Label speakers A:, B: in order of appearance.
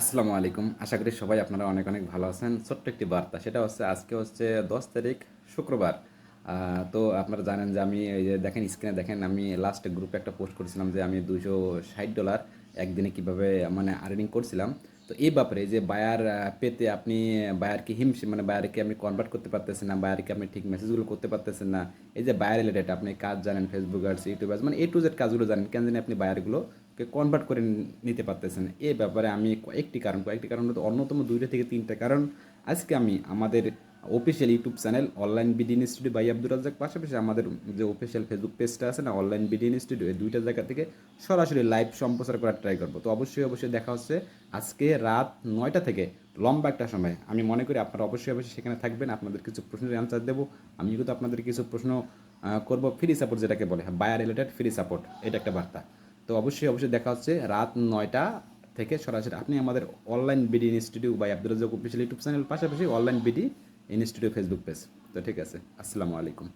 A: আসসালামু আলাইকুম। আশা করি সবাই আপনারা অনেক অনেক ভালো আছেন। ছোট্ট একটি বার্তা, সেটা হচ্ছে আজকে হচ্ছে 10 তারিখ শুক্রবার। তো আপনারা জানেন যে আমি এই যে দেখেন স্ক্রিনে দেখেন আমি লাস্ট গ্রুপে একটা পোস্ট করেছিলাম যে আমি $260 একদিনে কিভাবে মানে আর্নিং করছিলাম। তো এই ব্যাপারে যে বায়ার পেতে আপনি বায়ারকে মানে বায়ারকে আপনি কনভার্ট করতে পারতেছেন না, বায়ারকে আপনি ঠিক মেসেজগুলো করতে পারতেছেন না। এই যে বায়ার রিলেটেড আপনি কাজ জানেন, ফেসবুক অ্যাডস, ইউটিউব অ্যাডস মানে A to Z কাজগুলো জানেন, কেন জানি আপনি বায়ারগুলো কনভার্ট করে নিতে পারতেছেন। এই ব্যাপারে আমি কয়েকটি কারণ বলতে অন্যতম 2টা থেকে 3টা কারণ আজকে আমি আমাদের official YouTube channel online BD institute by Abdur Razzak, পাশাপাশি আমাদের যে অফিসিয়াল ফেসবুক পেজটা আছে না অনলাইন বিডি ইনস্টিটিউট, এই 2টা জায়গা থেকে সরাসরি লাইভ সম্প্রচার করার ট্রাই করবো। তো অবশ্যই দেখা হচ্ছে আজকে রাত 9টা থেকে লম্বা একটা সময়। আমি মনে করি আপনারা অবশ্যই সেখানে থাকবেন, আপনাদের কিছু প্রশ্নের অ্যান্সার দেবো। আমি কিন্তু আপনাদের কিছু প্রশ্ন করবো, ফ্রি সাপোর্ট যেটাকে বলে, বায়ার রিলেটেড ফ্রি সাপোর্ট, এটা একটা বার্তা। তো অবশ্যই দেখা হচ্ছে রাত 9টা থেকে সরাসরি। আপনি আমাদের online BD institute by Abdur Razzak official YouTube channel, পাশাপাশি online BD institute Facebook page. তো ঠিক আছে, আসসালামু আলাইকুম।